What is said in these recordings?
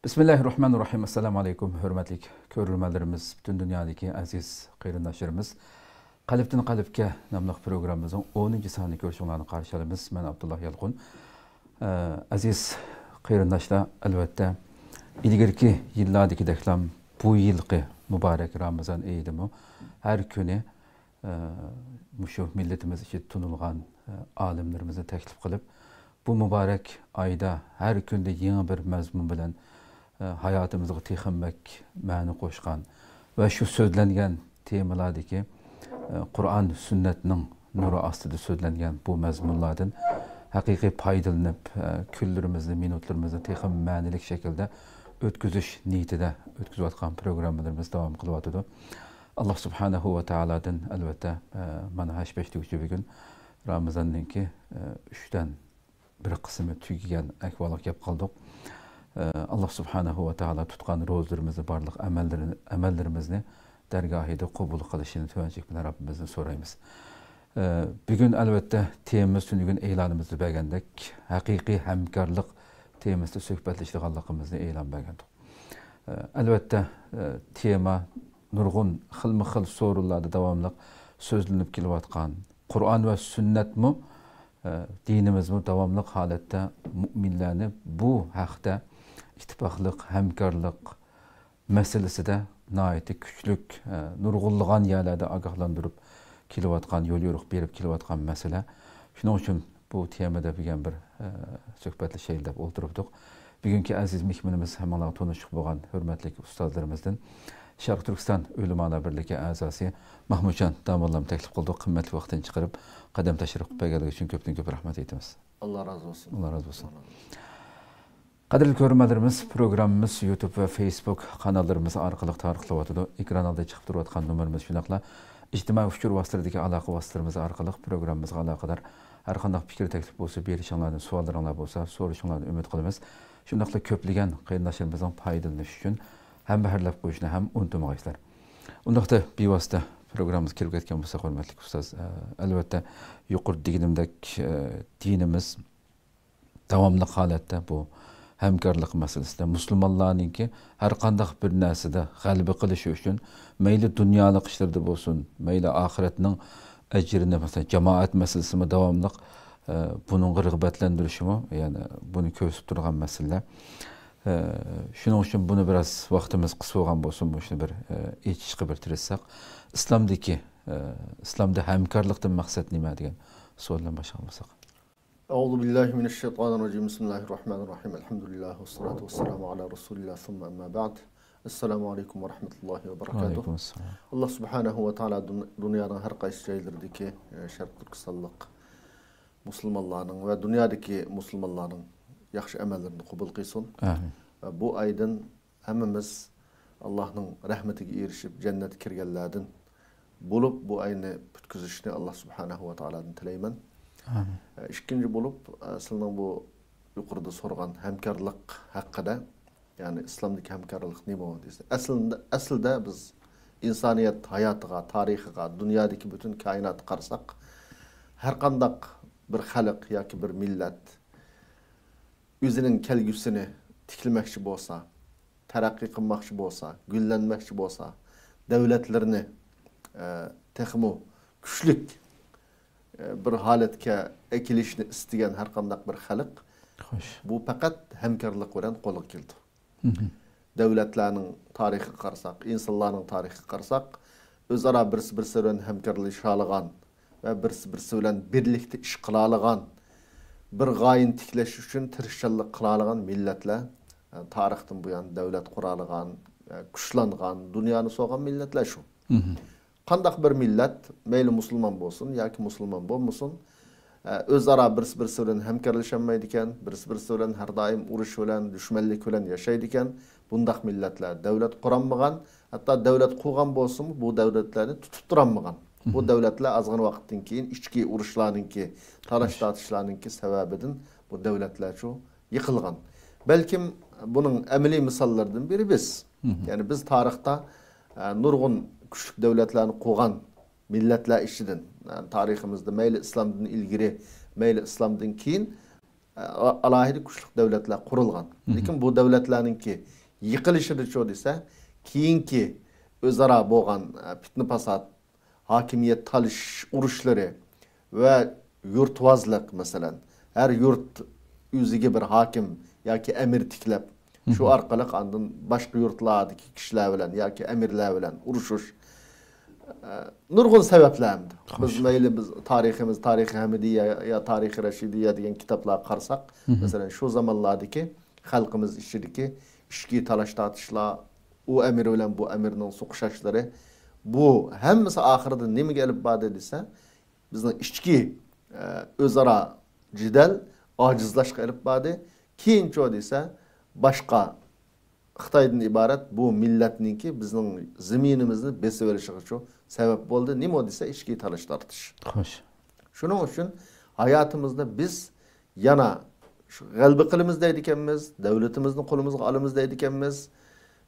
Bismillahirrahmanirrahim. Assalamu alaikum. Hürmetli görürmelerimiz, bütün dünyadaki aziz kıyırındaşlarımız. Qalbdan qalbga namlıq programımızın 10. sanlı görüşünlerini karşılayımız. Ben Abdullah Yalqun. Aziz kıyırındaşlar, elbette ilgirki yıllardaki deklam bu yılki mübarek Ramazan eydimi her günü muşu milletimiz için tunulgan alimlerimizi teklif kılıp bu mübarek ayda her günde yeni bir mezmun bilen hayatımızı tixinmek ma'ni qo'shgan ve şu sözlengen temalardaki Kur'an sünnetinin nuru astida sözlengen bu mezmunlardan haqiqiy paydalanıp kunlarimizni, minutlarimizni tixin ma'nilik şekilde ötküzüş niyetida ötküzayotgan programmalarimiz devam qilyotidi. Allah subhanahu ve ta'aladan elbette mana 5-5 gün Ramazan'daki 3'ten bir kısmı tüygen ahvolga kelib qoldik. Allah subhanahu ve ta'ala tutkan rozlarımızı, barlıq emellerimizni dergahide kabul kılışını tüvencik bilen Rabbimizden sorayımız. Bugün elbette temimiz tünügün eğlanımızı beğendik. Hakiki hemkarlık temimizde söhbetleştik Allah'ımızı eğlan beğendik. Elbette tema nurgun xilmi-xil sorularda devamlı sözlenip kelivatkan Kur'an ve sünnet mi, dinimiz mi devamlı halette müminlerini bu haqda ittifaqlıq, hemkarlık meselesi de nayeti küçlük, nurgulluğan yerlerde agahlandırıp kilovatkan, yol yoruq berip kilovatkan mesele. Şunun için bu temada bir söhbetli şeyde olduruptuk. Bugünkü aziz mihminimiz hemen tanışık boğan hürmetli ustazlarımızdan Şarkı Türkistan Ölümana Birliği azası Mahmudcan Damallam teklif kıldık. Kıymetli vaktin çıkarıp kadem taşırıp belgeldiği için köp rahmet etimiz. Allah razı olsun. Allah razı olsun. Kadirli görürmelerimiz, programımız YouTube ve Facebook kanallarımız arkalık tarıqlıvatıdı. Ekran alda çıkıp duruyatkan numarımız şunakla. İctimai uçur vasıtlardaki alaqı vasıtlarımız arkalık programımızga alaqadar. Her kandak fikir teklif bolsa, berişanlardan suallarınlar bolsa, soruşunlardan ümit kılımız. Şundakla köpligen kıyındaşlarımızdan paydalanış üçün hem bahirlap koyuşuna hem unutmayslar. Ondaqda bir vasıta programımız kelip ketken bolsa hürmetli ustaz. Elbette yuqur diginimdek dinimiz devamlı halatda bu hemkarlık meselesinde Müslümanların ki her kandak bir neside galibi kılışı üçün meyli dünyalık işlerde bolsun, meyli ahiretinin ecrinde mesela cemaat meselesi mi devamlı bunun gırgıbetlendirişi mi, yani bunu kösüp durgan mesele. Şunun için bunu biraz vaktimiz kısa olan bolsun, bu işini bir içişki bir tiretsek. İslam'da hemkarlıktan maksat nima degan so'zdan başlamasak. Euzubillahimineşşeytanirracim. Bismillahirrahmanirrahim. Elhamdülillah ve salatu ve selamu ala Resulillah thumma amma ba'd. Esselamu aleyküm ve rahmetullahi ve berekatuhu. Allah subhanahu ve ta'ala dünyanın her qaysı şeylerdeki Şarkı Türkistanlık Müslümanların ve dünyadaki Müslümanların yaxşı emellerini kabul kılsın. Bu aydan hemmimiz Allah'ın rahmetiga erişip cennet kirgenlerden bulup bu ayını bütküzüşünü Allah subhanahu ve ta'ala'dan tileymen. İkinci bulup aslında bu yukarıda sorgan hemkarlık hakkında, yani İslam'daki hemkarlık ne bu deyse. Aslında biz insaniyet hayatıga, tarihiga, dünyadaki bütün kainatı qarsak, her kandak bir halk yoki bir millet özünün kelgüsünü tikilmekçi bolsa, terakki kılmakçı bolsa, güllenmekçi bolsa, devletlerini texmu güçlük bir haletke ekilişini isteyen her kandak bir halk, bu fakat hemkarlık bilen qo'lga keldi. Devletlerinin tarihi qarsak, insanların tarihi qarsak, özara birisi bilan hemkarlaşalıgan ve birisi bilan birlikte iş kılalıgan, bir gayin tikleş üçün tirişçilik kılalıgan milletler, tarihten bu yan devlet kuralıgan, güçlangan, dünyanı soğan milletler şu. Kandak bir millet, meyli Müslüman bolsun, yoki Müslüman bolmasun, özara birisi bilan hemkarlaşamaydiken, birisi bilan her daim uruş bilan, düşmanlik bilan yaşaydiken, bundak milletler devlet kuranmagan, hatta devlet kurgan bolsun, bu devletlerini tutup duranmagan. Bu devletler azgın vakittin keyin içki uruşlarınki, talaş tartışlarınki sebebidin bu devletler şu yıkılgan. Belki bunun emeli misallardan biri biz. Yani biz tarihta nurgun küçük devletlerini kurgan milletler işidin. Yani tarihimizde meyli İslam'dan ilgiri, meyli İslam'dan keyin alohida kuchli davlatlar qurilgan. Lekin bu davlatlarningki yiqilishida cho desa, keyingi o'zaro bo'lgan fitna fasod, hokimiyat talish urushlari va yurtvozlik masalan, har yurt o'ziga bir hokim yoki amir tiklab, shu orqali andin boshqa yurtlardagi kishilar bilan yoki amirlar bilan urushish nurg'un sabablardir. Biz mayli biz tariximiz, Tarixi Hamidiya ya Tarixi Rashidiya degan kitoblar qarasak, masalan shu zamonlardagi xalqimiz ichidagi ishki talash tortishlar, u amir bilan bu amirning suqishashlari, bu hammasi oxirida nimaga olib bordi desa, bizning ichki o'zaro jidal ojizlashga olib bordi. Keyinchi desa, boshqa Xitoydan iborat bu millatningki bizning zaminimizni besib olishiga shu sabab bo'ldi. Nima desa, ichki talash tortish. Xo'sh. Shuning uchun hayotimizda biz yana shu g'alba qilamiz deydi ekanmiz, davlatimizni qo'limizga olamiz deydi ekanmiz,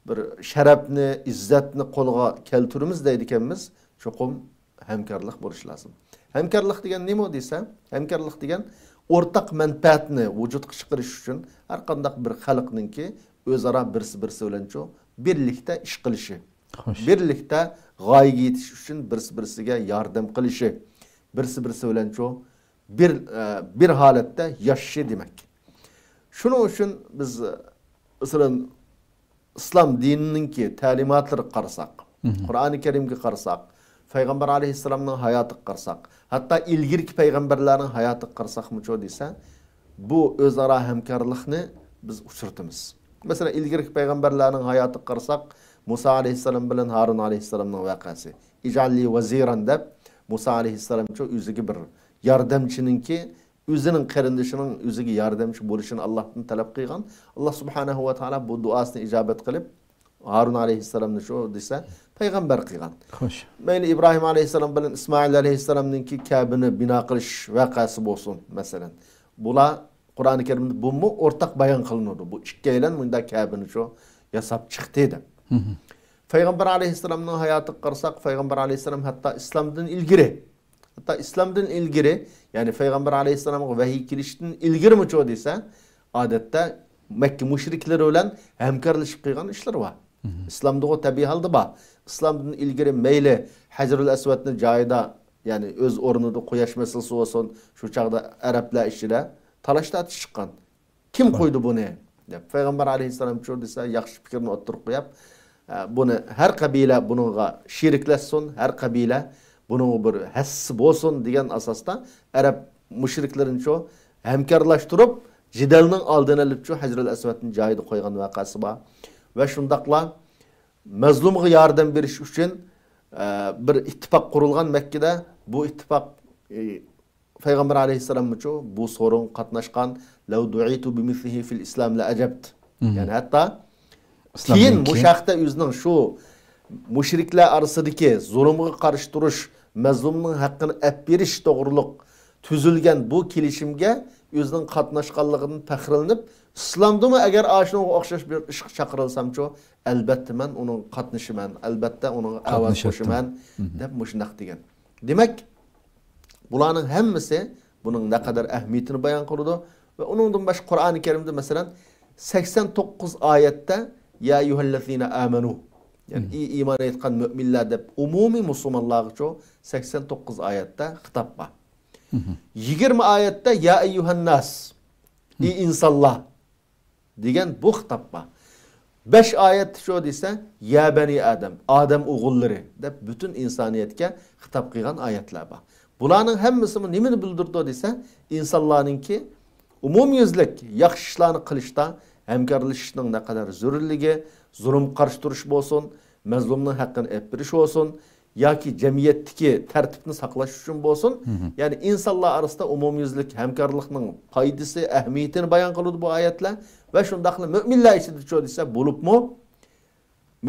bir sharafni, izzatni qo'lga keltiramiz deydi ekanmiz, cho'qim hamkorlik bo'lishi lozim. Hamkorlik degan nima desa, hamkorlik degan o'rtaq manfaatni vujudga chiqarish uchun har qanday bir xalqningki o'zaro birsi bilan birlikda ish qilishi, birlikda g'oyaga yetish uchun birsiga yordam qilishi, birsi bilan bir holatda yashashi demak. Shuning uchun biz masalan islom dinininki ta'limotlari qarasak, Qur'oni Karimga qarasak, Payg'ambar alayhissalomning hayotiga qarasak, hatto ilgirki payg'ambarlarning hayotiga qarasak-mu desa, bu o'zaro hamkorlikni biz uchirtamiz. Mesela ilgirki payg'ambarlarning hayotiga qarasak, Musa alayhissalom bilan Harun alayhissalomning voqeasi. İcalli vaziran deb Musa alayhissalom o'ziga bir yordamchininki o'zining qarindishining o'ziga yordamchi bo'lishini Allohdan talab qilgan. Alloh subhanahu va taolo bu duosini ijobat qilib Harun alayhissalomni shu desa payg'ambar qilgan. Xo'sh. Mayli İbrahim alayhissalom bilan İsmoil alayhissalomninki Ka'bani bino qilish voqeasi bo'lsin masalan. Bular Qur'oni Karimda bu o'rtaq bayon qilinadi. Bu ikkalan bunda Ka'bani shu yasab chiqdi deb. Payg'ambar alayhissalomning hayotiga qarasak, payg'ambar alayhissalom hatto islomdan ilgari, ya'ni payg'ambar alayhissalomga vahiy kelishdan ilgari-mi desa, odatda Makka mushriklari bilan hamkorlashib qilgan ishlar bor. İslamda o tabiiy holda bor. İslamdan ilgari mayli Hajrul Aswadning joyida, ya'ni o'z o'rnida quyosh masalasi bo'lsin, shu chaqda arablar ichida talash tortish chiqqan. Kim qo'ydi buni? deb payg'ambar alayhissalom desa, yaxshi fikrni o'tirib qo'yib, buni har qabila buningga sheriklashsin, har qabila buning bir hassi bo'lsin degan asosda arab mushriklarini hamkorlashtirib, jidalning oldini olib Hajrul Aswadning joyida qo'ygan voqeasi bor. Va shundaqla mazlumga yordam berish uchun bir ittifoq qurilgan Makkada. Bu ittifoq payg'ambar alayhissalom bu so'rin qatnashgan, law du'itu bimithlihi fil islam la ajabt. Ya'ni hatto keyin bu shaxta o'zining shu mushriklar orasidagi zulmga qarshi turish, mazlumning haqqini olib berish to'g'riliq tuzilgan bu kelishimga o'zining qatnashganligidan faxrlanib, islomdami agar ashunga o'xshash bir ish chaqirilsam-chu, albatta men uning qatnashiman, albatta uning ovoz qo'shiman deb mushunaq degan. Demak, bularning hammasi buning naqadar ahamiyatini bayon qiladi va uningdan boshqa Qur'oni Karimda masalan 89 oyatda ya ayyuhallazina amanu, yani iymon etgan mu'minlar deb umumiy musulmonlarga 89 oyatda xitob bor. 20 oyatda ya ayyuhan nas, ey insonlar degan bu xitob bor. 5 oyat shu desa ya bani Adam o'g'illari deb butun insoniyatga xitob qilgan oyatlar bor. Bularning hammasi nimani bildirdi desa, insonlarningki umumyuzlik yaxshi ishlarni qilishda hamkorlashishning naqadar zarurligi, zulm qarshi turish bo'lsin, mazlumning haqqini olib berish bo'lsin, yoki jamiyatdagi tartibni saqlash uchun bo'lsin, ya'ni insonlar orasida umumyuzlik hamkorlikning foydasi, ahamiyatini bayon qiladi bu oyatlar va shundaqla mu'minlar ichida desa bo'libmi,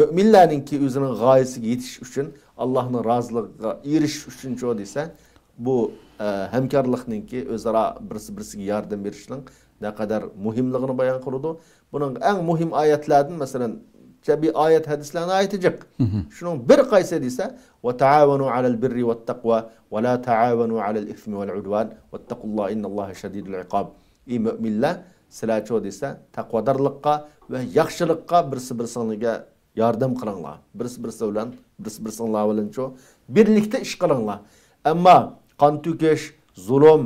mu'minlarningki o'zining g'oyasiga yetish uchun, Allohning roziligiga erishish uchun desa, bu hamkorlikningki o'zaro birsiga yordam berishning naqadar muhimligini bayon qiladi. Buning eng muhim oyatlardan masalan bir oyat hadislarni aytacak. Şunun bir qaysi desa, "Ve taavanu alal birri vet takva ve la taavanu alal ismi vel udvan vettaqullaha innallaha şadidul iqab." ey müminler sizlar ço desa taqvodarlıqqa ve yaxshilikqa birsi-birsingizga yordam qilinglar. Birsi-birsi bilan, birsi-birsinglar bilan ço birlikte ish qilinglar. Ammo qon to'kish, zulm,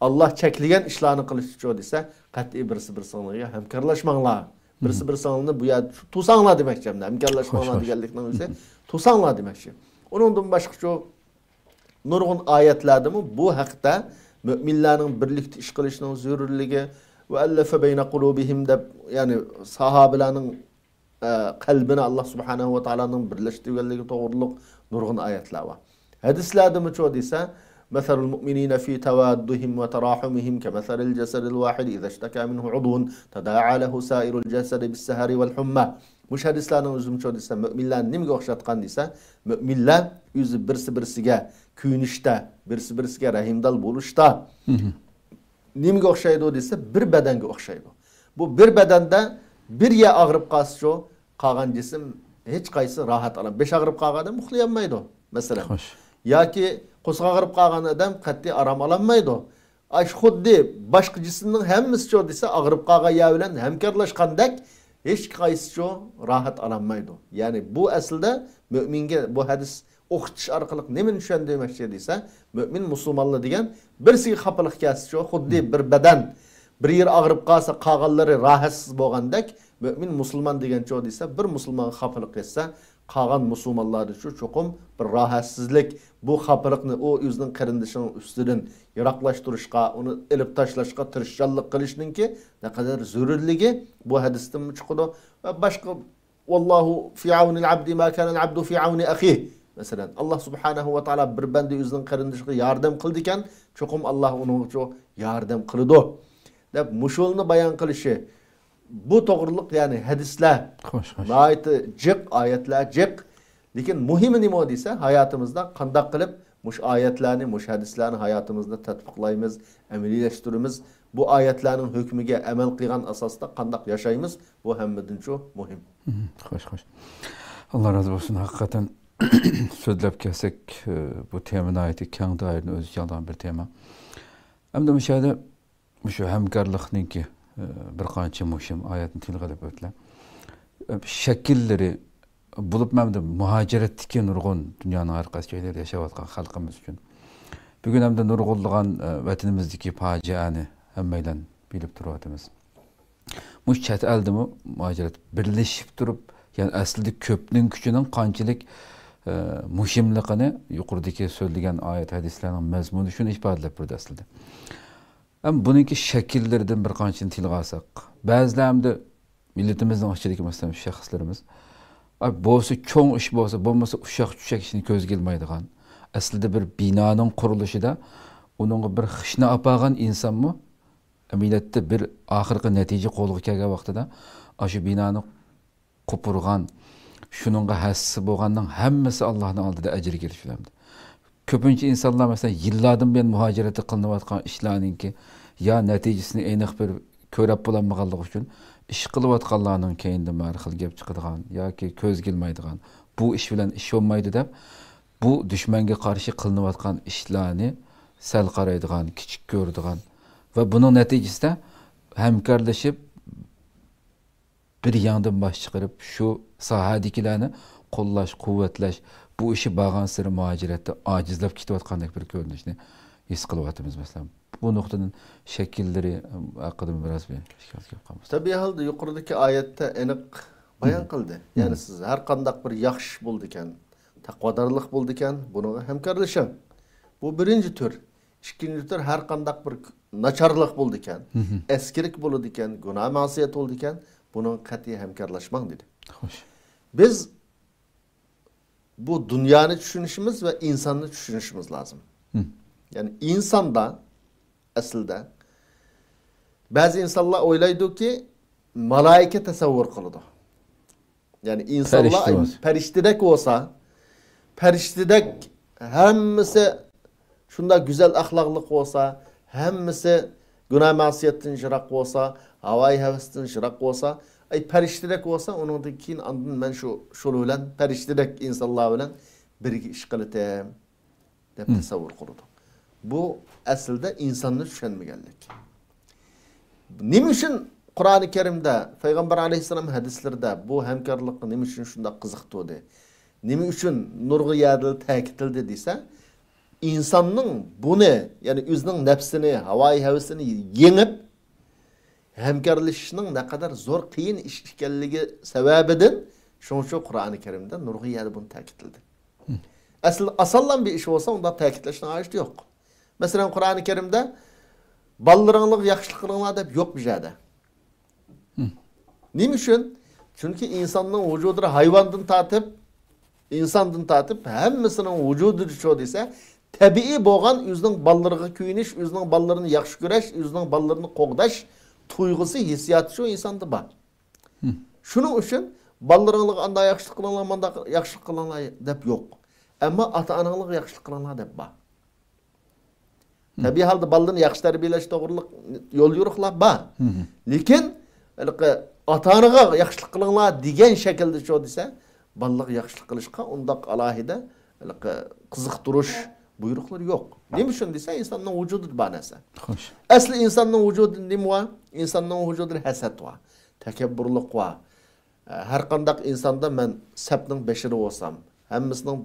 Allah cheklagan ishlarni qilish ço desa qat'iy birsi-birsingizga hamkorlashmanglar. Birsi-birsinglarni bu yerda to'sanglar demoqchi. Hamkorlashmanglar deganlikning o'zi to'sanglar demoqchi. Onundan başqa ço nurg'un oyatlardami bu haqda müminlarning birlikda ish qilishining zarurligi ve allafe beyne kulubihim de yani sahabelerinin kalbine Allah subhanahu ve ta'ala'nın birleştirdiği doğruluk nurgun ayetler var. Hadislerde mi çoğu ise meselul mu'minine fi tevadduhim ve terahumihim ke meselil cesedil vahid iza işteka minhu udun tada'a lehu sairul cesedi bis sehari vel humma. Muş hadislerinin üzüm çoğu ise müminler nimge okşatkan ise müminler yüzü birisi-birisiga kuyunishda, birisi-birisiga rahimdal bo'lishda nimga o'xshaydi desa bir badanga o'xshaydi. Bu bir badanda bir ya og'rib qolsa, qolgan jism hech qaysi rohat oladi. 5 og'rib qolganda uxlayolmaydi, masalan. Yoki qo'sqa og'rib qolgan odam qat'iy orom ololmaydi. Ash xuddi boshqa jismning hammasi desa og'rib qolgan ya bilan hamkorlashgandek hech qaysi rohat ololmaydi. Ya'ni bu aslida mu'minga bu hadis o'qitish orqali nima tushundirmoqchi desa, mu'min musulmonlar degan birsiga xafalık kelsa, xuddi bir badan bir yer og'rib qolsa, qolganlari rohatsiz bo'lgandek, mu'min musulmon degan çoğu desa, bir musulmon xafalık kelsa, qolgan musulmonlarda shu cho'qim bir rohatsizlik, bu xafalıkni o o'zining qarindishining ustidan yiroqlashtirishga, uni ilib tashlashga tirishchanlik qilishninki ne kadar zarurligi bu hadisdan chiqadi va boshqa vallohu fi auni al-abdi ma kana al-abdu fi auni akhihi. Mesela Allah subhanahu wa ta'ala bir bende yüzünün karındışıqı yardım kıldı iken çokum Allah onun çok yardım kılıdı. Dep muşulunu bayan kılışı bu doğruluk yani hadisler naiti cık ayetler cık lekin muhimi nima desa hayatımızda qandaq qilib muş ayetlerini muş hadislerini hayatımızda tatbiqlaymiz, amaliyleştirimiz. Bu ayetlerin hükmüge amel qilgan asasda qandaq yaşaymiz bu hammadan çok muhim. Xo'sh. Allah razı olsun hakikaten so'zlab kelsak bu temani aytdi keng doirani o'z ichiga olgan bir tema. Endi o'sha yerda shu hamkorlikningki bir qancha muhim oyatni tilga olib o'tdilar. Shakllari bo'lib mamda muhojiratdagi nurg'un dunyoning har qaysi joylarida yashayotgan xalqimiz uchun bugun hamda nurg'unlagan vatanimizdagi fojiani hammaylar bilib turyapmiz. Mush chet eldimi muhojirat birlashib turib, yani aslida ko'pning kuchining qanchalik muhimligini yuqoridagi so'zlagan oyat hadislarning mazmuni shuni ifodalab turdi aslida. Ham buniki shakllaridan bir qanchani tilga olsak, ba'zilarida millatimizning ichidagi masalan shaxslarimiz bo'lsa cho'ng ish bo'lsa, bo'lmasa ushaq-tushak ishni ko'zga kelmaydigan, aslida bir binoning qurilishida uningga bir xishni olgan insonmi millatda bir oxirgi natija qo'lga kelgan vaqtida shu binoni qopurgan shuningga hassi bo'lganning hammasi Allohning oldida ajrga erishadi. Ko'pincha insonlar masalan yillardan buyon muhojirat qilinayotgan ishlarningki ya natijasini aniq bir ko'rib bo'lmaganligi uchun ish qilayotganlarning keyinda har xil gap chiqadigan yoki ko'z kelmaydigan bu ish bilan ish bo'lmaydi deb bu dushmanga qarshi qilinayotgan ishlarni sal qaraydigan, kichik ko'radigan va buning natijasida hamkorlashib bir yandan bosh chiqarib shu sohadagilarni qo'llash, quvvatlash, bu ishi bag'an siri muhojiratda ojizlab ketayotgandek bir ko'rinishni his qilyapmiz masalan. Bu nuqtadan shakllari haqida biroz bir fikr qilamiz. Tabii halda yuqoridagi oyatda aniq bayon qildi. Ya'ni siz har qanday bir yaxshi bo'ldi ekan, taqvodorlik bo'ldi ekan, buni hamkorlashing. Bu birinchi tur. Ikkinchi tur har qanday bir nacharlik bo'ldi ekan, eskilik bo'ldi ekan, gunoh ma'siyat bo'ldi ekan, buni qat'iy hamkorlashmang dedi. Xo'sh. Biz bu dünyani tushunishimiz ve insanı tushunishimiz lazım. Yani insanda aslında bazı insanlar o'ylaydi ki malaika tasavvur qiladi. Yani insanlar perishtedek olsa, perishtedek hammasi shunda güzel ahlaklık olsa, hammasi günah ma'siyatdan yiroq olsa, havoyi havasdan yiroq olsa, ay perishtedek olsa, onundan keyin andın men şu bilan perishtedek insanlar bilan birga ish qilatam deb tasavvur qiladi. Bu aslında insanni tushunmaganlik. Nima uchun Qur'oni Karimda, Payg'ambar alayhissalom hadislarida bu hamkorlikni nima uchun shunday qiziqtirdi? Nima uchun nurg'iyadil ta'kidladi desa, insonning buni, ya'ni o'zining nafsini, havoyi havasini yengib hamkorlashishning naqadar zo'r qiyin ish ekanligi sababidan shuning uchun Qur'oni Karimda nurg'iyadil buni ta'kidladi. Asl asallan bir ish bo'lsa, unda ta'kidlashning hojati yo'q. Masalan, Qur'oni Karimda ballarınlık yaxşılık qilinglar deb yo'q bu yerda. Nima uchun? Chunki insonning vujudini hayvondan tortib, hammasining vujudi shu desa, tabiiy bo'lgan o'zining ballariga kuyinish, o'zining ballarini yaxshi ko'rish, o'zining ballarini qo'g'dash tuyg'usi, hissiyoti shu insonda bor. Shuning uchun ballaringizga anda yaxshilik qilinglar, manda yaxshilik qilinglar deb yo'q. Ammo ota-onangizga yaxshilik qilinglar deb bor. Tabii halde ballarını yaxshi tarbiyalash to'g'riliq yo'l yo'riqlar bor. Lekin ota-onaga yaxshilik qilinglar degan shaklda shu desa, ballarga yaxshilik qilishga undaq alohida qiziqtirish buyruqlar yo'q. Nima uchun desa, insonning vujudida bor narsa. Xo'sh. Asli insonning vujudida nima bor? Insonning vujudida hasad bor, takabburlik bor. Har qanday insonda men sapning bashiri bo'lsam, hammasining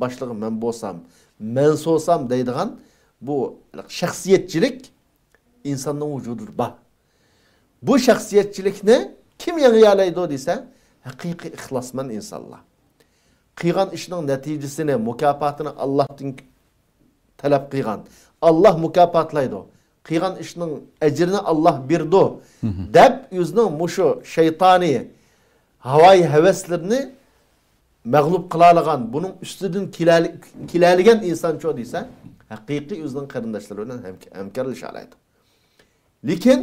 boshlig'i men bo'lsam, men so'sam deydigan bu shaxsiyetçilik insanın vücududur bak. Bu shaxsiyetçilikni kim yangiyalaydi desa, haqiqiy ixlosmand insonlar. Qilgan ishning natijasini, mukofotini Allohdan talab qilgan. Alloh mukofotlaydi. Qilgan ishning ajrini Alloh berdi deb o'zining mushu shaytoniy havoyi havaslarini mag'lub qila olgan, buning ustidan kilaligan inson cho desa, haqiqiy o'zining qarindoshlari bilan hamkorlasha oladi. Lekin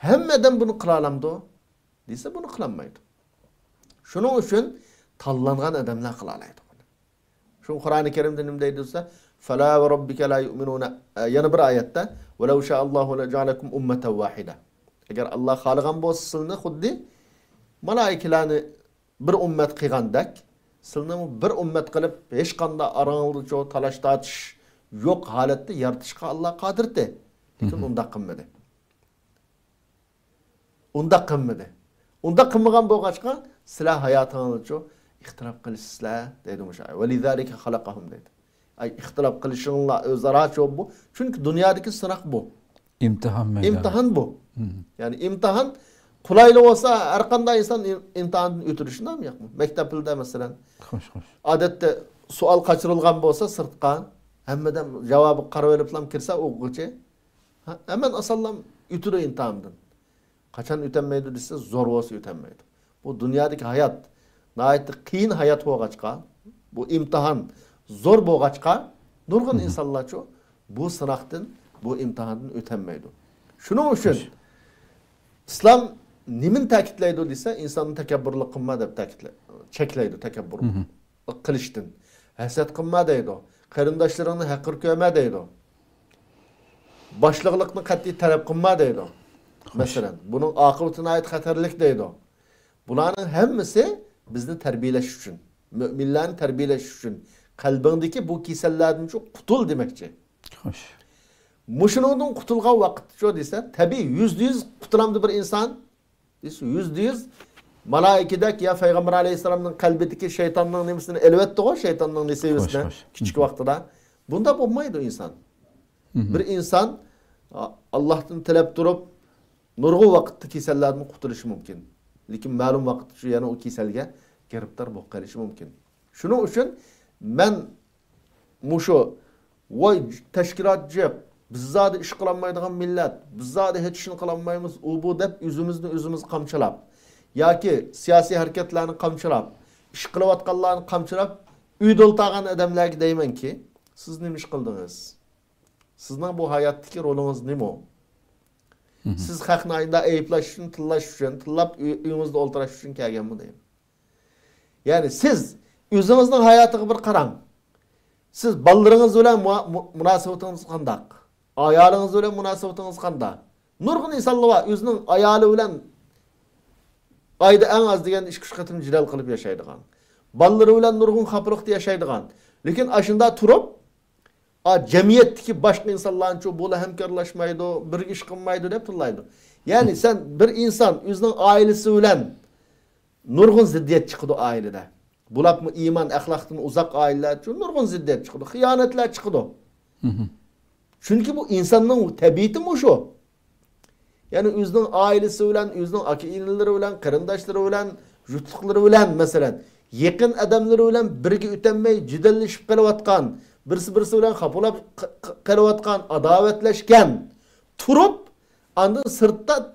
hammadan buni qila olamdi desa, buni qilolmaydi. Shuning uchun tanlangan odamlar qila oladi. Shu Qur'oni Karimda nima deydi desa, "Fala va robbika la yu'minuna" yana bir oyatda, "Va law sha'allohu la ja'alakum ummatan wahida." Agar Alloh xohlagan bo'lsa, sizlarni xuddi malaikalarni bir ummat qilgandek, sizlarni bir ummat qilib hech qanday arangizda talash tortish yo'q holatda yaratishga Alloh qodirdi. Lekin unda qilmadi. Unda qilmagan bo'lg'achqa sizlar hayotingizni ixtilof qilisizlar deydi o'sha. Va lizalika xalaqahum deydi. Ay ixtilof qilishinglar o'zaro bu. Chunki dunyodagi sinoq bu. İmtihan bu. Yani imtihan qulayli bo'lsa, har qanday inson imtihondan o'tirishini ham yo'qmi? Maktabda masalan, odatda savol qochirilgan bo'lsa, sirtqa hammadan javobi qarab oliblam kirsa o'quvchi, hemen asallam o'tiri imtihondan. Qachon o'tolmaydi desa, zo'r bo'lsa o'tolmaydi. Bu dunyodagi hayot, nihoyatda qiyin hayot bo'lg'achqa, bu imtihon zo'r bo'lg'achqa, nurg'un insonlar bu sinoqdan, bu imtihondan o'tolmaydi. Shuning uchun islom nimani ta'kidlaydi desa, insonni takabburlik qilma deb ta'kidlaydi. Cheklaydi takabbur qilishdan. Hasad qilma deydi. Qarindoshlaringni haqir ko'rma deydi. Boshliqlikni qat'iy talab qilma deydi. Masalan, buning oqibatini ayt xatarlik deydi. Bularning hammasi bizni tarbiyalash uchun, mu'minlarni tarbiyalash uchun, qalbingdagi bu kasallardan qutul demakchi. Xo'sh. Mushuningdan qutulgan vaqt shu desa, tabiiy %100 qutulamdi bir inson. %100 malaikadak ya Peygamber Aleyhisselam'ın kalbideki şeytanın nemisini elbette o şeytanın nesibisine küçük vaxtida. Bunda bulmaydı insan. Bir insan Allah'tan talep durup nurgu vakitte kesellerden kurtuluşu mümkün. Lekin malum vakit şu yani o keselge giriptar bu qilishi mümkün. Şunun için ben muşu vay teşkilatçı biz zade iş kılanmaydıgan millet, biz zade hiç işini kılanmayımız o bu dep üzümüz kamçılap. Ya ki siyasi hareketlerini kamçılap, iş kılıvatkallarını kamçılap, üydoltağın adamlarga deymen ki, siz nima iş kıldınız? Sizden bu hayattaki rolünüz nima? Siz haqni ayında eyplash uchun, tillash uchun, tillab uyingizda o'ltirash uchun kelganmi deyman. Yani siz o'zingizning hayotiga bir qarang. Siz balleringiz bilan munosabatingiz qanday? Ayolingiz bilan munosabatingiz qanday? Nurg'un insonlar bor, o'zining ayoli bilan ayda eng az degan 2-3 qatim jilal qilib yashaydigan. Ballari bilan nurg'un xapriqda yashaydigan. Lekin ashunda turib, jamiyatdagi boshqa insonlarning bo'la hamkorlashmaydi, bir ish qilmaydi deb tillaydi. Yani sen bir insan özünün ailesi bilen nurgun ziddiyet çıkıdı ailede. Bulap mı iman, ahlaktan uzak aileler için nurgun ziddiyet çıkıdı. Hıyanetler çıkıdı. Çünkü bu insanın tabiatı mı şu? Yani özünün ailesi bilen, özünün akineleri bilen, karındaşları bilen, jutluqları bilen mesela yakın adamları bilen birge ötenmey cidelleşip kalıvatkan, birisi bilen kapılap kalıvatkan, adavetleşken turup andın sırtta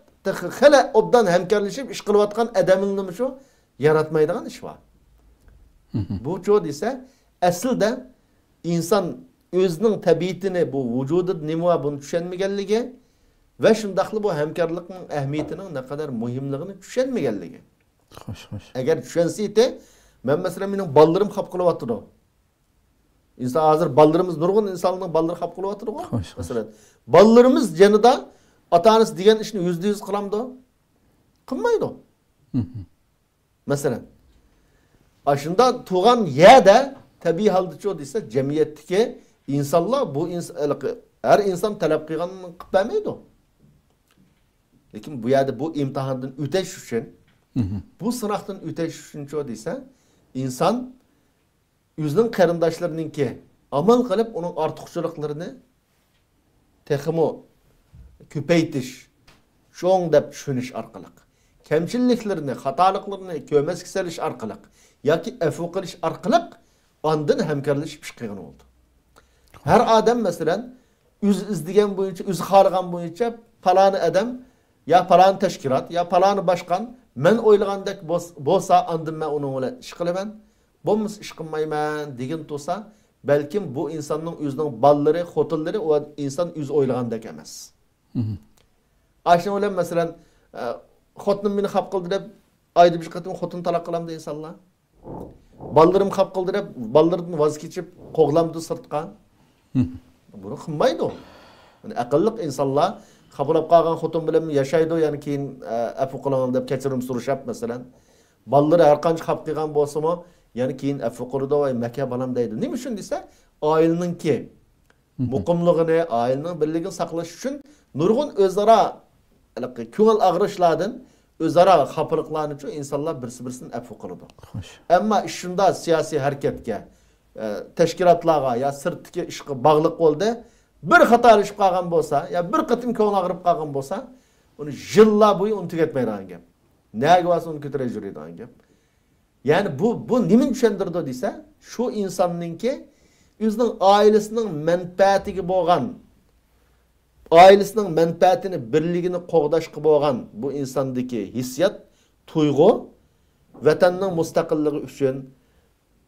hele obdan hemkarlaşıp iş kılıvatkan adamını şu yaratmaydıgan iş var. Bu çoğu ise aslında insan özünün tabiatini bu vücudu nima bunu düşünmegenligi ve şundaqlı bu hemkarlıkın ehmiyetinin ne kadar muhimliğini düşünmegenligi. Eğer düşünseydi ben mesela benim ballarım kap kılıvattır o. İnsan hazır ballarımız nurgun insanlığın balları kap kılıvattır o. Mesela ballarımız canıda atanız diyen işini %100 kılamdı o. Kılmaydı o. Mesela aşında tuğan ya da tabi halde çoğu ise cemiyetteki insanlar bu her insan talep kıyganını kıplamıydı o. Lakin bu yerde bu imtihandan öteş için bu sınavdan öteş için çoğu ise insan özünün karındaşlarının ki amal kılıp onun artıkçılıklarını tekimi küpeytiş çoğun dep düşünüş arkalık. Kemçilliklerini, hatalıklarını kömez seliş arkalık. Ya ki efu kılış arkalık andın hemkarlaşıp çıkıyan oldu. Her adam mesela üz izdigen boyunca, üz harıgan boyunca palanı adam ya palanı teşkilat ya palanı başkan men oylagandek bolsa andım ben onun öyle iş kılaman. Bomuz iş kılmayman degen tosa belki bu insanın özünün balları, xotilleri o insan üz oylagandek emas. Aşın öyle mesela xotinim beni xap kıldı dep ayda bir qatım xotini talaq kılam de insanlar. Ballarım xap kıldı dep ballardan vaz keçip qoğlamdı sırtqa. Bunu kılmaydı o. Yani akıllık insanlar kabulap qalgan xotin bilen yaşaydı yani keyin afu kılamam dep keçirim suruşap mesela. Balları her qancha xap qilgan bolsa yani keyin afu qildi ve Mekke balam deydi. Nima üçün desa ailenin ki muqimligini, ailenin birligini saqlash üçün nurgun özara ko'ngil ag'rishlardan o'zaro xafalıqlarni uchun insonlar birisi-birisini afu qiladi. Ammo shunda siyosiy harakatga, tashkilotlarga ya sirtki ishga bog'liq bo'ldi, bir xatalashib qolgan bo'lsa, ya bir qatim ko'ngil ag'rib qolgan bo'lsa, uni yillar bo'yi unutib ketmaydigan gap. Nega bo'lsa uni ko'tarib yuradigan gap. Yani bu nimin tushundirdi desa, shu insonninki o'zining oilasining manfaatiga bo'lgan ailesinin menfaatini, birligini qoğdaşqı bolgan bu insandaki hissiyat, tuygu, vatanning mustaqilligi üçün,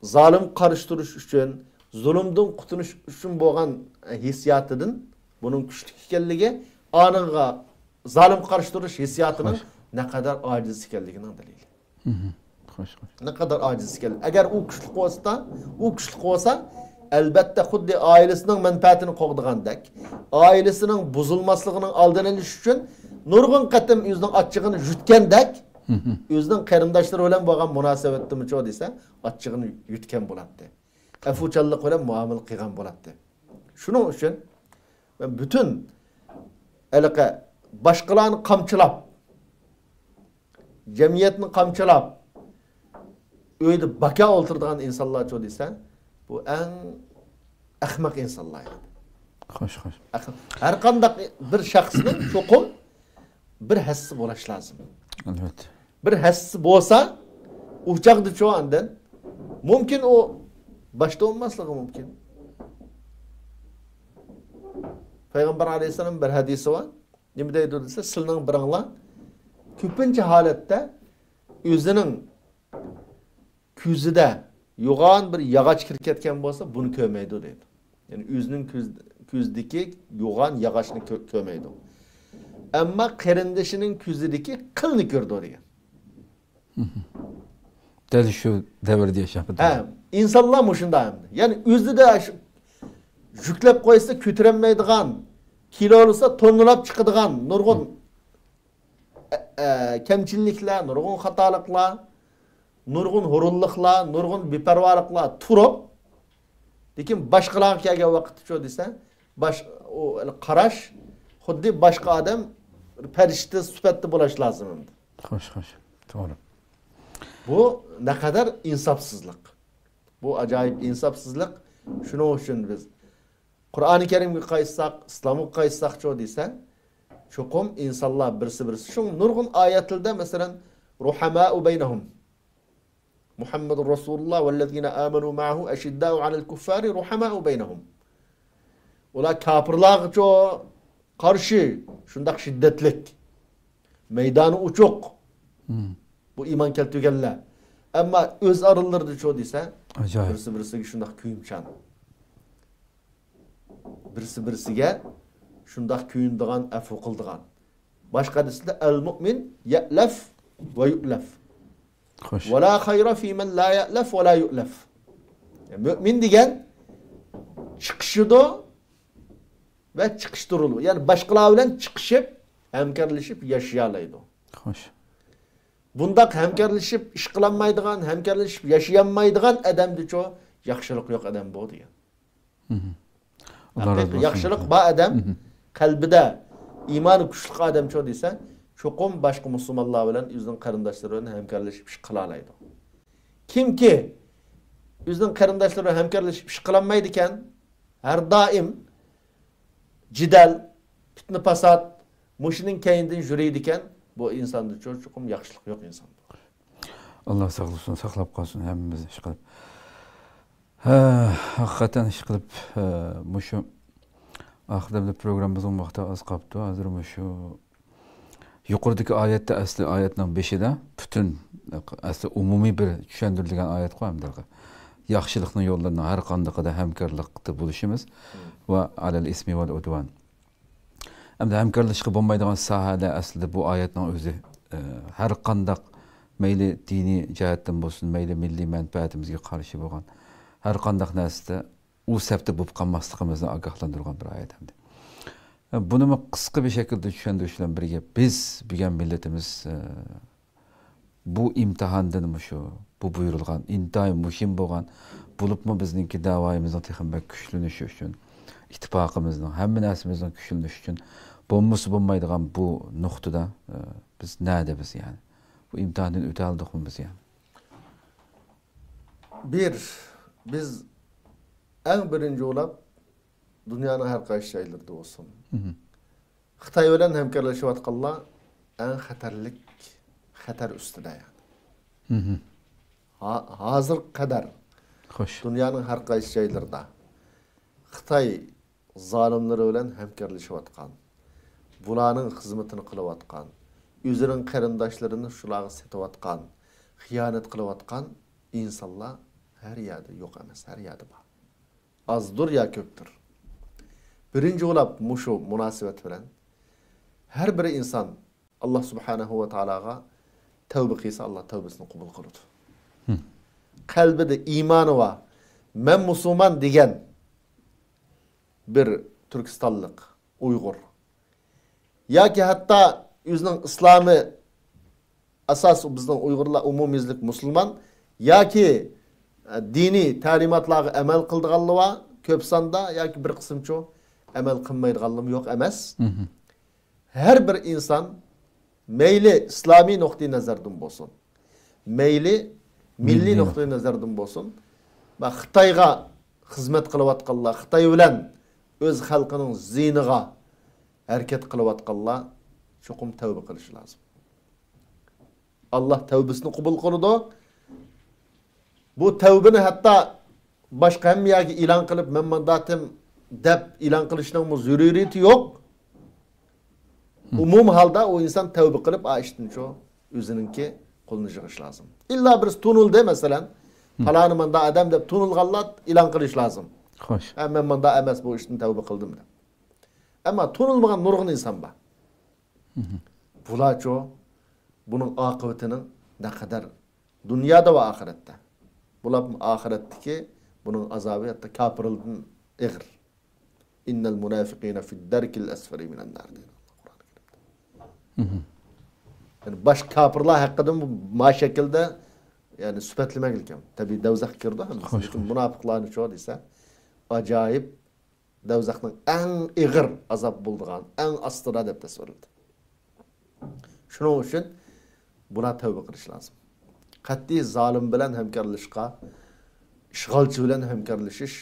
zalim qarıştırış üçün, zulümden qutunuş üçün bolgan hissiyatıdın, bunun güçlük ekanligi, anıga zalim qarıştırış hissiyatının ne kadar aciz ekanligining dalili. Ne kadar aciz ekanligi. Eğer o güçlük olsa, elbette xuddi ailesinin menfaatini qoğdigandek, ailesinin buzulmasliginin aldını alish üçün nurgun qatim özünün açığını yutkandek, özünün qarindoshlar bilan bo'lgan munosabatni çoğu desa, açığını yutgan bo'ladi. Afuchallik bilan muomala qilgan bo'ladi. Shuning uchun ben bütün alaqa boshqalarni qamchilab, jamiyatni qamchilab, uyda baka o'ltiradigan insonlar çoğu desa, bu en ahmak insanlar yani. Hoş. Her qandaq bir şahsının çoqum bir hassi bo'lish lazım. Evet. Bir hassi bo'lsa, uçaqdı çoğu andan mümkün o başta olmasligi mümkün. Peygamber Aleyhisselam bir hadisi var. Nima deydi desa, sizning biringlar ko'pincha holatda o'zining ko'zida yoğan bir yağaç kirib ketgan bo'lsa, buni ko'rmaydi deydi. Yani o'zining ko'zdagi yoğan yağaçni ko'rmaydi. Ammo qarindoshining ko'zidagi qilni ko'rdi degan. Deli şu devirde yaşadı. Ha, insanlar mushunda. Yani o'zida yüklep qo'ysa ko'tarilmaydigan, kilo olsa tonnalab chiqadigan nurg'un kamchiliklar, nurg'un xatoliklar, nurgun hurulliqlar, nurgun beparvoliklar turib, lekin boshqalarga kelgan vaqt shu desa, o qarash xuddi boshqa odam perişte süpetli bulaş lazım. Hoş. Doğru. Bu ne kadar insafsızlık. Bu acayip insafsızlık. Şunu için biz Kur'an-ı Kerim'e kaysak, İslam'ı kaysak çoğu deyse, çokum insanlar birisi. Şu nurgun ayetlerde mesela ruhamâ'u beynehum. Muhammedur Resulullah vellezine amenu ma'hu eşiddâ'u alel kuffâri ruhamâ'u beynehum. Ola kafirlar çoğu karşı, şundak şiddetlik. Meydanı uçuk. Bu iman keltügelle. Ama öz arıldırdı çoğu deyse, birisi şundak küyümçan. Birisiga şundak küyündüğün, efu kıldığın. Başka hadisinde el-mu'min ye'lef ve yu'lef. Ve la hayra fi men la ye'lef ve la yu'lef. Mümin diyen çıkışıdı ve çıkıştırılır. Yani başkalarıyla çıkışıp, hemkarlaşıp yaşayalaydı. Hoş. Bundak hemkarlaşıp iş kılanmaydıgan, hemkarlaşıp yaşayanmaydıgan adamdı çoğu. Yakşılık yok adam bu diye. Yakşılık ba adam kalbide imanı kuşluk adam çoğu deyse çoğum başka Müslümanlar bilen yüzden karındaşları bilen hemkarlaşıp iş kılalaydı. Kim ki yüzden karındaşları hemkarlaşıp iş kılanmaydıken her daim cidal, fitne pasat, muşinin keyinden jüreydiken bu insanda çoğum yakşılık yok insanda. Allah sağlasın, saklap kalsın hemimiz iş kılıp. Hakikaten iş kılıp muşu ahirde programımızın vakti az kaptı. Hazır muşu yukarıdaki ayette asli ayetinin 5'de bütün asli umumi bir düşündürülgen ayet koyayım dergi. Yaxşılıkның yollarına her qandaqada hemkarlıkta buluşumuz ve alel ismi vel udvan. Hem de hemkarlıkı bulmaydigan sahada aslında bu ayetning o'zi her qandaq meyli dini cihatdan bo'lsin, meyli milliy manfaatimizga qarshi bo'lgan her qandaq narsada u sabti bo'lib qolmasligimizni ogohlantirgan bir oyat hamda. Buni qisqa bir shaklda tushundirish bilan birga biz bilgan millatimiz bu imtihondan bu buyurilgan intayin muhim bo'lgan bo'libmi bizningki da'voyimizning texnik kuchlanishi uchun ittifoqimizning hamma narsamizning kuchlanishi uchun bo'lmaydigan bu nuqtada biz nadamiz yani. Bu imtihandan o'ta oldikmi biz yani. Biz en birinci olab dünyanın her qaysi şeylerde olsun. Xitay bilen hemkarlaşıvatqanlar en xatar üstüde yani. Hazır kadar dünyanın her qaysi şeylerde Xitay zalimleri bilen hemkarlaşıvatqan. Bularning xizmatini qilayotgan, o'zining qarindoshlarını shularga setavatqan, xiyonat qilayotgan insonlar her yerde yok emas, her yerde bor. Azdır ya köptür. Birinci olab muşu münasebet bilen her bir insan Allah Subhanahu ve Taala'ga tövbe qilsa Allah tövbesini qabul qiladi. Qalbida iymoni va men musulmon degan bir Türkistanlık, Uygur ya ki hatta yüzünün İslam'ı asas bizden Uygurlar umumizlik Müslüman ya ki dini talimatlarga amal qildiganlığa köp sanda ya ki bir kısım çoğu amal qilmaydiganlığım yok emas. Her bir insan meyli İslami noktayı nazardan bolsun. Meyli milli noktayı nazardan bolsun. Ve Xitayga hizmet qılıvatqanlar, Xitay bilen öz halkının ziniga hareket qılıvatqanlar çokum tövbe qilish lazım. Allah tövbesini qabul qiladi. Bu tövbeni hatta başka hem yagi ilan qilib men mandatim deb ilan qilishning zururiyati yo'q. Umum halda o insan tövbe qilib ayishtin şu o'zininki qo'lini yig'ish lazım. İlla bir tunulda mesela falani manda adam deb tunulganlar ilan qilish lazım. Xo'sh. Men manda emas bu ishni tövbe qildim deb. Ama tunulmagan nurg'un inson bor. Bular bunun akıbetinin ne kadar dünyada ve ahirette. Bular ahiretteki bunun azabı hatta kafirliğin ağır. İnnel münafikine fid derkil esferi minen nar diyor Kur'an-ı Yani baş kafirler hakkında ma şekilde yani süpetlemek ilkem. Tabi devzak kirdi. Münafıklarını çoğu ise acayip devzakның en ağır azap bulduğun, en astıra dep de soruldu. Shuning uchun buna tavba qilish lozim. Qat'iy zolim bilan hamkorlashishga, ishg'olchi bilan hamkorlashish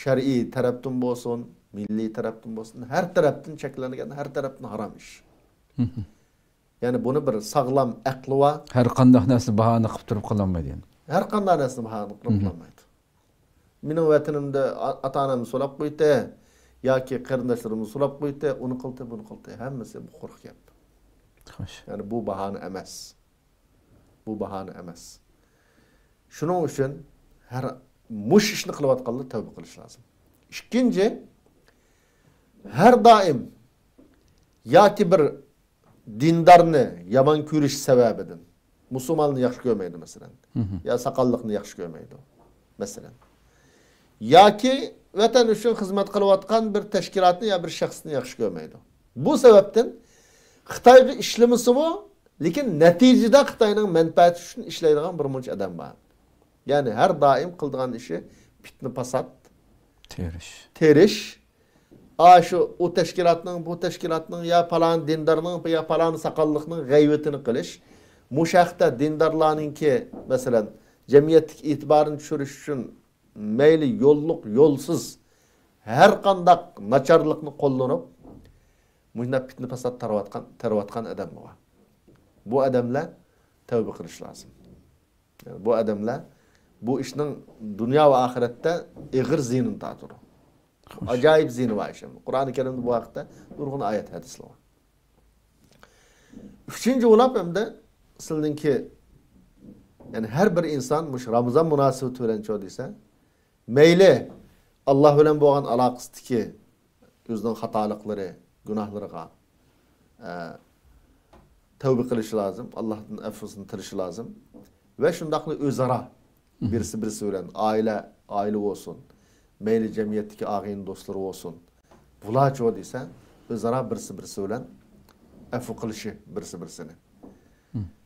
shar'iy tarafdan bo'lsin, milliy tarafdan bo'lsin, har tarafdan cheklangan, har tarafdan harom ish. Yani bunu bir sağlam aqli va har qanday narsa bahona qilib turib qololmaydi. Har qanday narsa bahona qilib qololmaydi. Mening vatanimda ata-onam so'lab qo'ydi yoki qarindoshlarim so'lab qo'ydi, uni qildi, buni qildi. Hammasi bu qo'rq gap. Xo'sh. Yani bu bahona emas. Bu bahona emas. Shuning uchun har mush ishni qilayotganda tavba qilish lozim. Ikkinchi, har doim yoki bir dindarni yomon ko'rish sababidan musulmonni yaxshi ko'rmaydi masalan. Ya saqalliqni yaxshi ko'rmaydi masalan. Yoki vatan uchun xizmat qilayotgan bir tashkilotni ya bir shaxsni yaxshi ko'rmaydi. Bu sababdan Xitoyga ishlamasimi, lekin natijada Xitoyning manfaati uchun ishlaydigan bir muncha odam bor. Yani her daim qildigan ishi fitna fasad, terish. Şu o teşkilatning, bu teşkilatning ya falan dindarning ya falan saqalliqning g'ayvatini qilish. Bu şahta dindarlarninki mesela cemiyetlik itibarını tushirish uchun mayli yo'lliq, yo'lsiz her qandaq nacharlikni qo'llanib, bunday fitna fasad tarayotgan odam bor. Bu odamlar tavba qilish lozim. Yani bu odamlar bu ishning dunyo va oxiratda ig'ir ziynin ta'tiri. Acayip ziyni var şimdi. Kur'an-ı Kerim'de bu haqda nurg'un ayet hadislar var. Üçüncü olap hem de sizdinki yani her bir insan muş Ramazan münasebeti bilen çoğduysa meyli Allah bilen boğan alaqısıdaki özünün hatalıkları, günahlarına tövbe qilishi lazım. Allah'ın affısını tilişi lazım. Ve şundaqlı özara birisi bilen aile olsun. Meyli cemiyetteki ağayin dostları olsun. Bular çoğduysa özara birisi bilen affu qilishi birisini.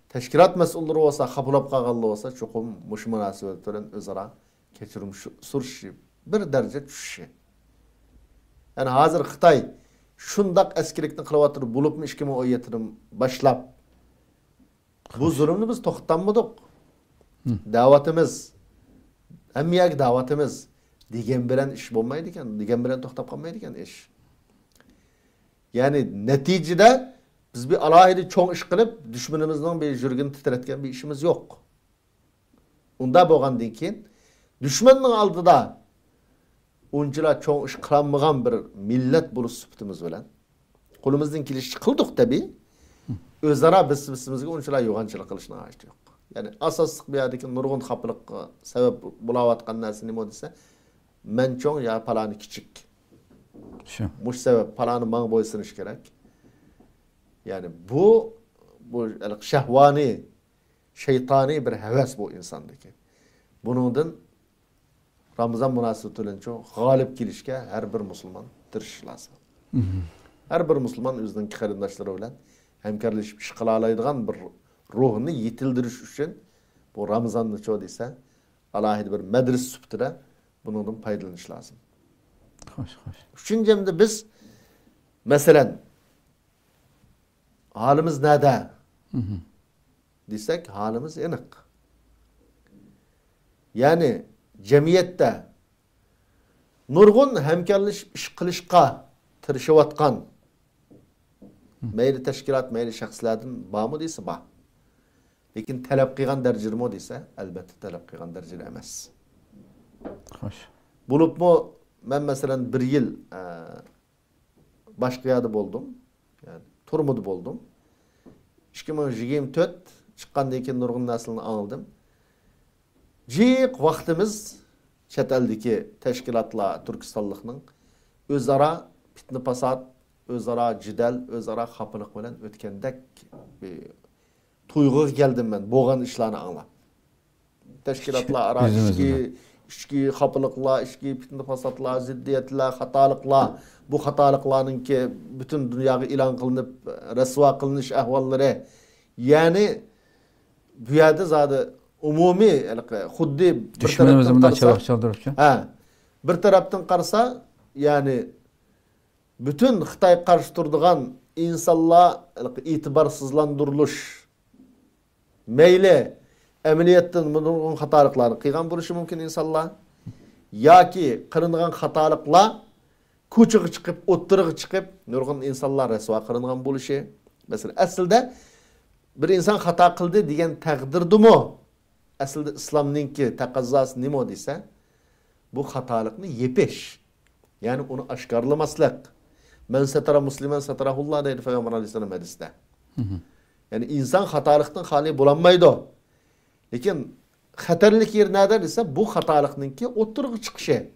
Teşkilat mesulları olsa, qabulab qalganlar olsa, çoxum mush münasebet bilen özara kechirim surishi bir derece tushishi. Yani hazır Xitoy shundaq askirlikni qilyapti, bo'libmi 2017dan boshlab. Bu zulmni biz to'xtatmadik. Da'vatimiz, hammaga da'vatimiz degan bilan ish bo'lmaydi ekan, degan bilan to'xtab qolmaydi ekan ish. Yani neticede biz bir alohida cho'ng ish qilib, dushmanimizning bir yuragini titratgan bir ishimiz yo'q. Unda bo'lgandan keyin dushmanning oldida unchalar cho'ng ish qilmagan bir millat bo'lish sifatimiz bilan qo'limizdan kelishicha qildik tabii. O'zaro biz-bizimizga unchalar yo'g'onchilik qilishning hojati yo'q. Yani asosliq bu yerdagi nurg'un xafalikqa sabab bo'layotgan narsa nima desa, men cho'ng ya palani kichik. Shu. Mush sebep palani mang bo'ysunish kerak. Yani bu şehvani, şeytani bir heves bu insandaki. Bunundan Ramazan münasebeti bilen çok g'olib kelishga her bir Müslüman tirishish lazım. Her bir Müslüman o'zining qarindoshlari bilan hamkorlashib ish qila oladigan bir ruhini yetildirish uchun bu Ramazanni cho desa, alohida bir madras sifatida bundan foydalanish lazım. Xo'sh. Üçüncümde biz mesela halimiz nada? Desek halimiz aniq. Yani cemiyette nurg'un hamkorlashib ish qilishga tirishayotgan mayli tashkilot, mayli shaxslardan bormi desa bor. Lekin talab qilgan darajada desa, albatta talab qilgan darajada emas. Xo'sh. Bo'libmi ben mesela bir yıl başka yerde buldum. Yani turmudu buldum. 2024 çıkkandan keyin nurg'un naslini aldım. Jiq vaktimiz chet eldeki teşkilatlar Türkistanlıkның o'zaro fitna fasad, o'zaro jidal, o'zaro xafalik bilan o'tgandek bir tuyg'uga keldim ben bo'lgan ishlarni anglab. Teşkilatlar ara içki xafalıklar, içki fitna fasadlar, ziddiyetler, hatalıklar, bu hatalıklarının ki bütün dünyaya ilan kılınıp resva kılınış ahvalları. Yani bu yerde zaten umumi xuddi düşmanımızın bundan çaldırıp bir taraftan qarsa yani bütün Xitoy qarshi turadigan insanlar itibarsızlandırılış, meyle emeliyetten bunun hatalıklarını kıygan buluşu mümkün insanlar. Ya ki kırıngan hatalıklar kuçuğu çıkıp, ottırığı çıkıp, nurgun insanlar resva kırıngan buluşu. Mesela aslında bir insan hata kıldı diyen takdirdi mu? Aslında İslam'ınki takazzası ne mi deyse, bu hatalıkını yepeş. Yani onu aşkarlamaslık. Men setara muslimen setarahullah deydi Peygamber Aleyhisselam hadiste. Yani insan hatalıktan hali bulanmaydı o. Lakin xatarlik yer nedir ise bu hatalıknınki oturuğu çıkışı.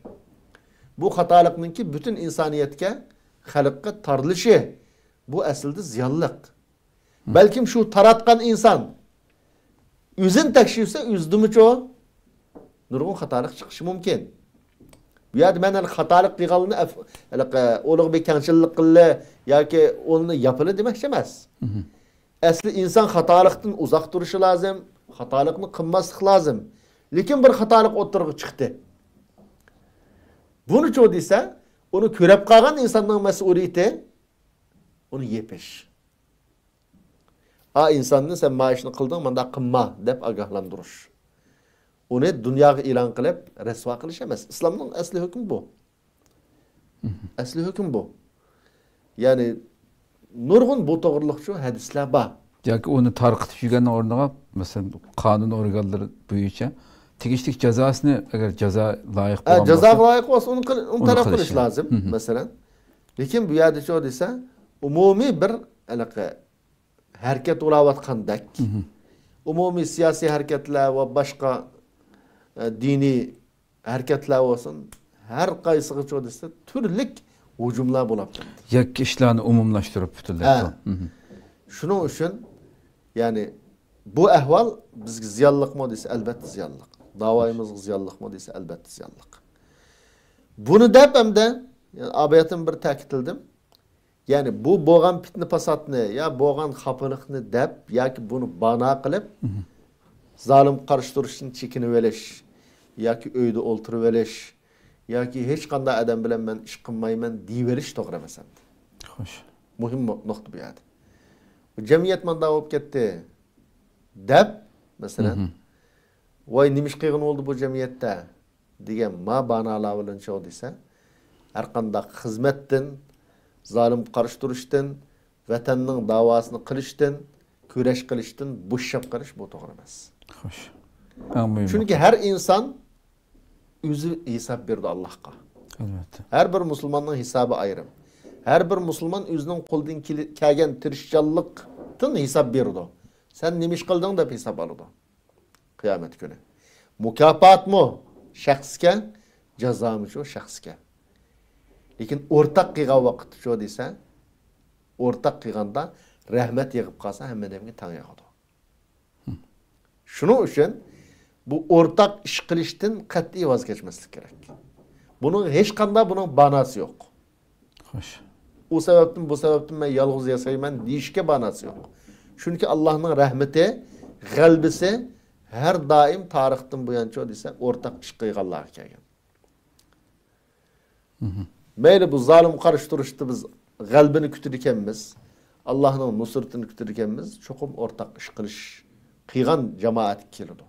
Bu hatalıknınki bütün insaniyetke, halıkka tarlışı. Bu aslında ziyallık. Belki şu taratkan insan üzün tekşiyse üzdü mü çoğu? Nurgun hatalık çıkışı mümkün. Bu yerde ben hatalık kıygalını onu bir kençillik kılı ya ki onu yapılı demek demez. Asli insan hatalıktan uzak duruşu lazım. Hatalıkını kılmaslık lazım. Lakin bir hatalık oturuğu çıktı. Bunu çoğu deyse onu körep kalan insanın mesuliyeti onu yepeş. İnsanın sen maaşını kıldın manda kımma dep agahlandırış. Onu dünyaya ilan kılıp resva kılış emez. İslam'ın asli hükmü bu. Asli hüküm bu. Yani nurgun bu doğruluk şu hadisler var. Ya ki onu tarqıtып жүрген орнына, mesela kanun organları büyüyünce tegishlik cezasını eğer ceza layık bulan ceza layık olsa onu taraf kılış lazım mesela. Lakin bu yerde şu deyse umumi bir hareket olavatkandak. Umumi siyasi hareketler ve başka dini hareketler olsun. Her kayısığı şu deyse türlük hücumlar bulabilir. Yak işlerini umumlaştırıp bütünleşti. Şunun için yani bu ehval bizge ziyallık mı deyse elbette ziyallık. Davayımız ziyallık mı deyse elbette ziyallık. Bunu dep hem de yani abiyetim bir ta'kidledim. Yani bu boğan fitne pasatını ya boğan hapılıkını dep ya ki bunu bana kılıp zalim karıştırışını çekiniveleş ya ki öyde olturuveleş ya ki hiç kanda adam bilen ben iş kılmayman deyiveriş doğru mesela. Hoş. Muhim nokta bu yani. Cemiyet manda olup gitti. Dep mesela. Vay nimiş kıyın oldu bu cemiyette diyen ma bana alavılın çoğu deyse arkanda hizmettin, zalim karıştırıştın, vatanның davasını kılıştın, küreş kılıştın, buşşap kılış bu doğru emez. Hoş. Çünkü her insan özü hesap berdi Allah'a. Elbette. Her bir Müslümanın hesabı ayrı. Her bir Müslüman özünün koldan kelgen tirişçallıktan hesap berdi. Sen nimiş kıldın da hesap aldı. Kıyamet günü. Mükafat mı? Şahsken, ceza mı şu şahsken. Lakin ortak kıygan vakit şu deyse, ortak kıyganda rahmet yığıp kalsa hemen demge tan yağıdı. Şunun için bu ortak iş kılıştın kat'i vazgeçmeslik gerek. Bunun hiç kanda bunun banası yok. Hoş. O sebepten bu sebepten ben yalğız yaşayman deyişke banası yok. Çünkü Allah'ın rahmeti, galbisi her daim tarihten bu yanço deyse ortak iş kıygallığa kelgen. Meyli bu zalim karıştırıştı biz galbini kütürükemiz, Allah'ın nusretini kütürükemiz, çokum ortak iş kılış kıygan cemaat kelidi.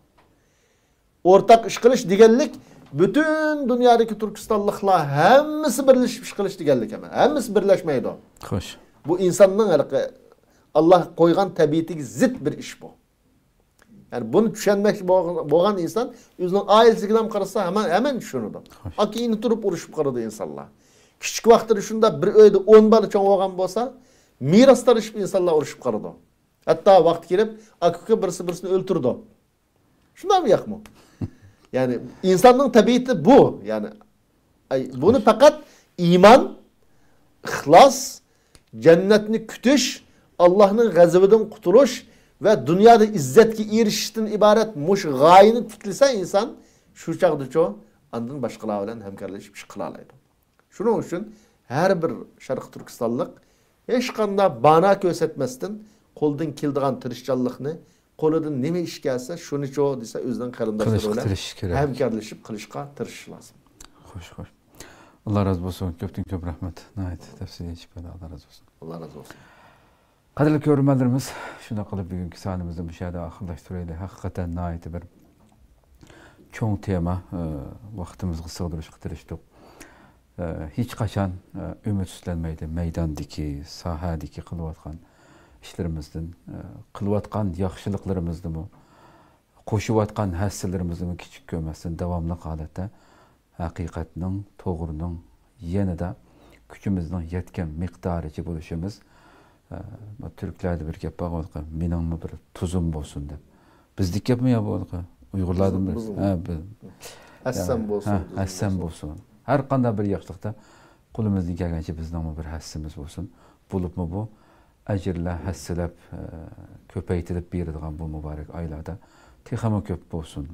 Ortak iş kılış digenlik bütün dünyadaki Türkistanlıklar hemmisi birleşip iş kılış digenlik hemen. Hemmisi birleşmeydi o. Hoş. Bu insanın Allah koygan tabiatı zıt bir iş bu. Yani bunu düşünmek boğan insan özünün ailesinden karısa hemen şunu. Akini turup uruşup karadı insanlar. Küçük vaxtı şunda bir öyde 10 balı çoğun boğan bolsa miraslar işip insanlar uruşup karadı. Hatta vaqt gelip akıkı birisini öldürdü. Şundan mı yak mı? Yani insanın tabiatı bu. Yani bunu fakat iman, ihlas, cennetini kütüş, Allah'ın gazabından kurtuluş ve dünyada izzetki erişişten ibaret muş gayini tutilse insan şu çağda çoğu andın başkalar bilen hemkarlaşıp iş kılalaydı. Şunun için her bir Şarkı Türkistanlık hiç kanda bana kösetmestin koldan kildiğen tırışçallıkını kolundan neme iş gelse şunu çoğu deyse özden karındaşlarıyla hemkarlaşıp kılışka tırış lazım. Hoş hoş. Allah razı olsun. Köpten köp rahmet. Nayet tefsir edip Allah razı olsun. Allah razı olsun. Qadrli ko'ruvchilarimiz, shuna qilib bugungi sonimizni bu yerda oxirlashtiraylik. Haqiqatan nihoyat bir cho'ng tema vaqtimizga sig'dirishga tirishdik. Hech qachon umidsizlanmaydi maydondagi, sohadagi qilayotgan ishlarimizdan, qilayotgan yaxshiliklarimizni qo'shayotgan hassalarimizni kichik ko'rmasdan davomli holatda haqiqatning, to'g'rining yanada kuchimizning yetgan miqdoricha bo'lishimiz. Türklerde bir gap bor, meningmi bir tuzum bo'lsin deb. Bizdek gapmi yo bo'ldi? Uyg'urlardan bir. Hassam bo'lsin. Hassam bo'lsin. Har qanday bir yaxshilikda qo'limizdan kelgancha bizningmi bir hassimiz bo'lsin. Bo'libmi bu ajrlar hassalab ko'paytirib beradigan bu muborak oylarda texama ko'p bo'lsin.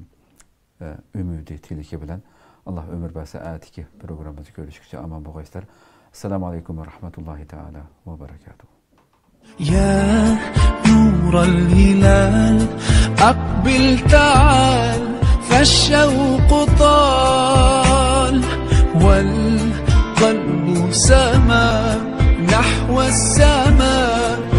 Umidi tiliki bilan Allah ömür berse atiki programımızı görüşükçe aman boğayslar. Esselamu Aleyküm ve Rahmetullahi Teala ve Berekatuhu. يا نور الهلال أقبل تعال فالشوق طال والقلب سما نحو السماء